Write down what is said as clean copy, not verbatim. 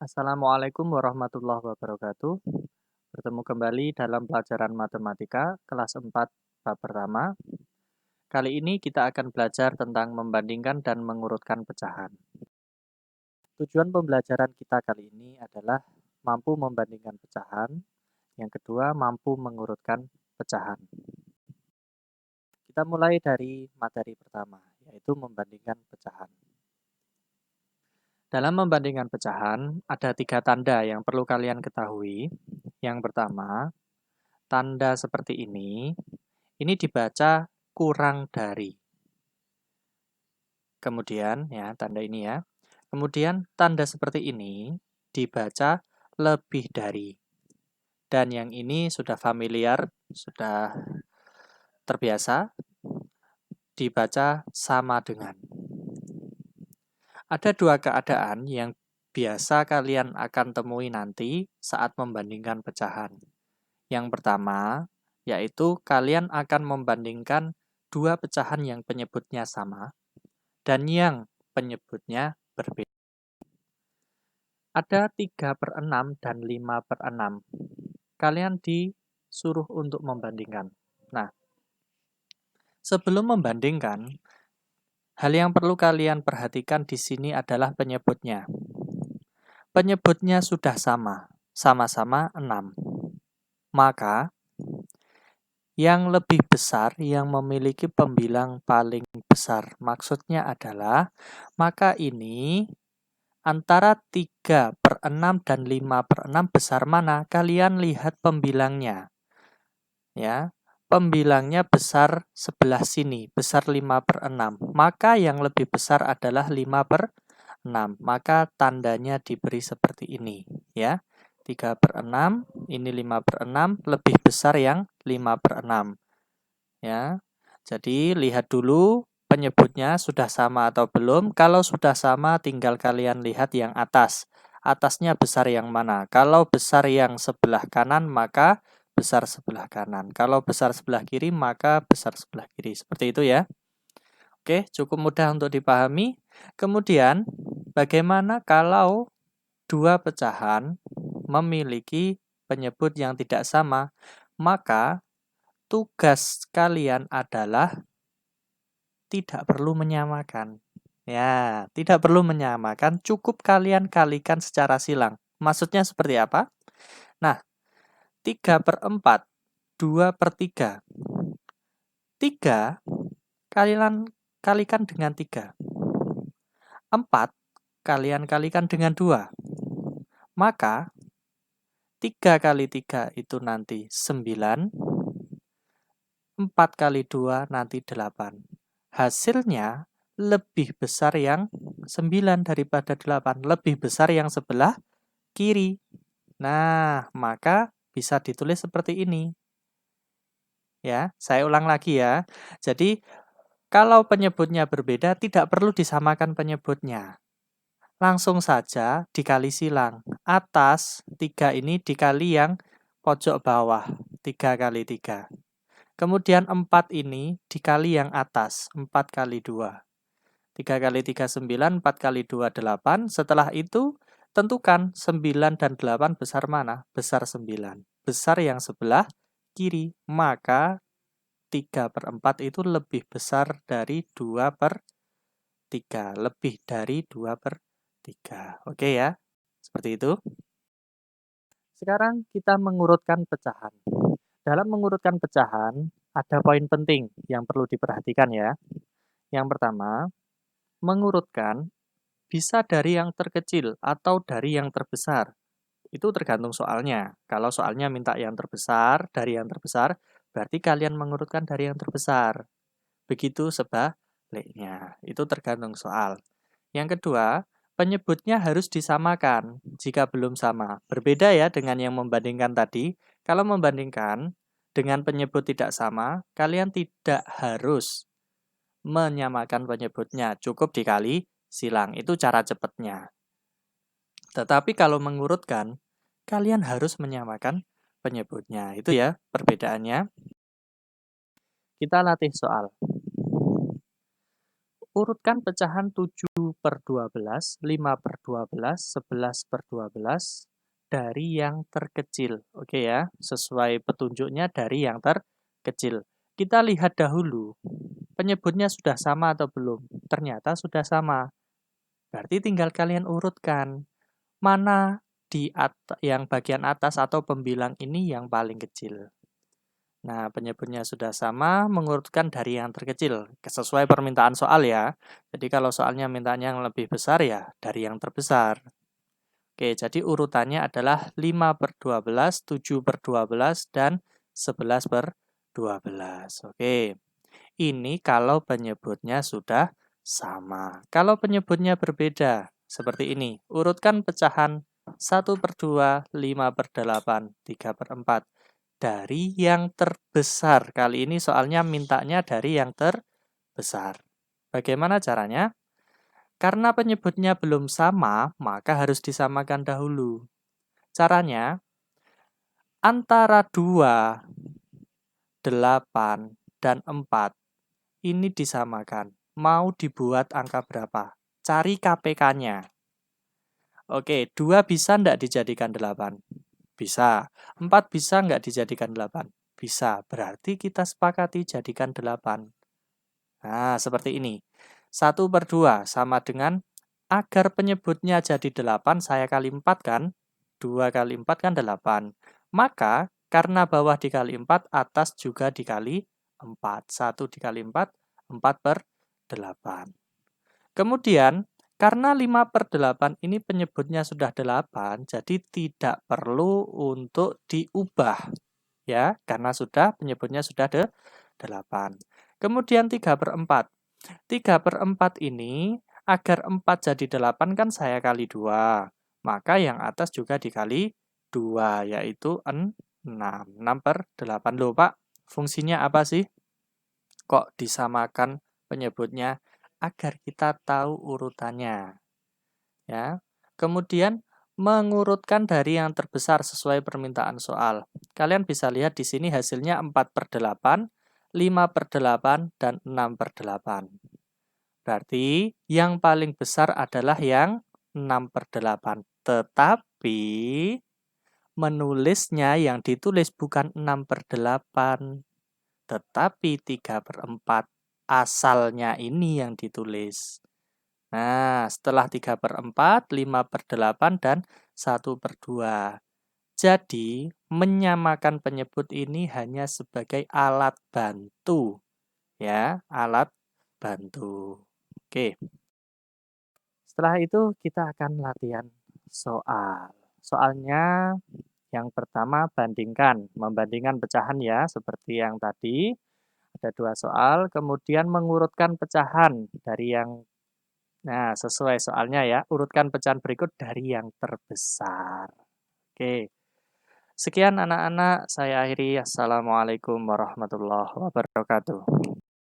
Assalamualaikum warahmatullahi wabarakatuh. Bertemu kembali dalam pelajaran matematika kelas 4 bab pertama. Kali ini kita akan belajar tentang membandingkan dan mengurutkan pecahan. Tujuan pembelajaran kita kali ini adalah mampu membandingkan pecahan. Yang kedua, mampu mengurutkan pecahan. Kita mulai dari materi pertama, yaitu membandingkan pecahan. Dalam membandingkan pecahan, ada 3 tanda yang perlu kalian ketahui. Yang pertama, tanda seperti ini dibaca kurang dari. Kemudian, ya, tanda ini ya. Kemudian, tanda seperti ini dibaca lebih dari. Dan yang ini sudah familiar, sudah terbiasa, dibaca sama dengan. Ada 2 keadaan yang biasa kalian akan temui nanti saat membandingkan pecahan. Yang pertama, yaitu kalian akan membandingkan 2 pecahan yang penyebutnya sama dan yang penyebutnya berbeda. Ada 3/6 dan 5/6. Kalian disuruh untuk membandingkan. Nah, sebelum membandingkan, hal yang perlu kalian perhatikan di sini adalah penyebutnya. Penyebutnya sudah sama-sama 6. Maka, yang lebih besar yang memiliki pembilang paling besar. Maksudnya adalah, maka ini antara 3/6 dan 5/6 besar mana? Kalian lihat pembilangnya. Ya, pembilangnya besar sebelah sini, besar 5/6. Maka yang lebih besar adalah 5/6. Maka tandanya diberi seperti ini, ya. 3/6, ini 5/6, lebih besar yang 5/6. Ya. Jadi lihat dulu penyebutnya sudah sama atau belum. Kalau sudah sama, tinggal kalian lihat yang atas. Atasnya besar yang mana? Kalau besar yang sebelah kanan, maka besar sebelah kanan. Kalau besar sebelah kiri, maka besar sebelah kiri. Seperti itu ya. Oke, cukup mudah untuk dipahami. Kemudian, bagaimana kalau 2 pecahan memiliki penyebut yang tidak sama? Maka tugas kalian adalah tidak perlu menyamakan. Ya, tidak perlu menyamakan, cukup kalian kalikan secara silang. Maksudnya seperti apa? Nah, 3/4, 2/3. 3 kalian kalikan dengan 3. 4 kalian kalikan dengan 2. Maka 3 kali 3 itu nanti 9. 4 kali 2 nanti 8. Hasilnya lebih besar yang 9 daripada 8. Lebih besar yang sebelah kiri. Nah, maka bisa ditulis seperti ini. Ya, saya ulang lagi ya. Jadi, kalau penyebutnya berbeda, tidak perlu disamakan penyebutnya. Langsung saja dikali silang. Atas 3 ini dikali yang pojok bawah. 3 kali 3. Kemudian 4 ini dikali yang atas. 4 kali 2. 3 kali 3, 9. 4 kali 2, 8. Setelah itu, tentukan 9 dan 8 besar mana? Besar 9. Besar yang sebelah kiri. Maka 3/4 itu lebih besar dari 2/3. Lebih dari 2/3. Oke ya? Seperti itu. Sekarang kita mengurutkan pecahan. Dalam mengurutkan pecahan, ada poin penting yang perlu diperhatikan ya. Yang pertama, mengurutkan bisa dari yang terkecil atau dari yang terbesar. Itu tergantung soalnya. Kalau soalnya minta yang terbesar, dari yang terbesar, berarti kalian mengurutkan dari yang terbesar. Begitu sebaliknya. Itu tergantung soal. Yang kedua, penyebutnya harus disamakan jika belum sama. Berbeda ya dengan yang membandingkan tadi. Kalau membandingkan dengan penyebut tidak sama, kalian tidak harus menyamakan penyebutnya. Cukup dikali silang. Itu cara cepatnya. Tetapi kalau mengurutkan, kalian harus menyamakan penyebutnya. Itu ya perbedaannya. Kita latih soal. urutkan pecahan 7/12, 5/12, 11/12 dari yang terkecil. Oke ya, sesuai petunjuknya dari yang terkecil. Kita lihat dahulu, penyebutnya sudah sama atau belum? Ternyata sudah sama. Berarti tinggal kalian urutkan. Mana yang bagian atas atau pembilang ini yang paling kecil. Nah, penyebutnya sudah sama, mengurutkan dari yang terkecil. Sesuai permintaan soal ya. Jadi kalau soalnya mintanya yang lebih besar ya, dari yang terbesar. Oke, jadi urutannya adalah 5/12, 7/12, dan 11/12. Oke, ini kalau penyebutnya sudah sama. Kalau penyebutnya berbeda, seperti ini. Urutkan pecahan 1/2, 5/8, 3/4 dari yang terbesar. Kali ini soalnya mintanya dari yang terbesar. Bagaimana caranya? Karena penyebutnya belum sama, maka harus disamakan dahulu. Caranya, antara 2, 8, dan 4 ini disamakan. Mau dibuat angka berapa? Cari KPK-nya. Oke, 2 bisa enggak dijadikan 8? Bisa. 4 bisa enggak dijadikan 8? Bisa. Berarti kita sepakati jadikan 8. Nah, seperti ini. 1/2 sama dengan agar penyebutnya jadi 8, saya kali 4 kan? 2 kali 4 kan 8. Maka, karena bawah dikali 4, atas juga dikali 4. 1 dikali 4, 4/8. Kemudian, karena 5/8 ini penyebutnya sudah 8, jadi tidak perlu untuk diubah. Ya, karena penyebutnya sudah 8. Kemudian 3/4. 3/4 ini, agar 4 jadi 8 kan saya kali 2. Maka yang atas juga dikali 2, yaitu 6. 6/8. Loh Pak, fungsinya apa sih? Kok disamakan penyebutnya? Agar kita tahu urutannya. Ya. Kemudian mengurutkan dari yang terbesar sesuai permintaan soal. Kalian bisa lihat di sini hasilnya 4/8, 5/8, dan 6/8. Berarti yang paling besar adalah yang 6/8. Tetapi menulisnya yang ditulis bukan 6/8, tetapi 3/4. Asalnya ini yang ditulis. Nah, setelah 3/4, 5/8, dan 1/2. Jadi, menyamakan penyebut ini hanya sebagai alat bantu. Ya, alat bantu. Oke. Setelah itu kita akan latihan soal. Soalnya yang pertama bandingkan. Membandingkan pecahan ya, seperti yang tadi. Ada 2 soal, kemudian mengurutkan pecahan dari yang Nah, sesuai soalnya ya, urutkan pecahan berikut dari yang terbesar. Oke, sekian anak-anak, saya akhiri. Assalamualaikum warahmatullahi wabarakatuh.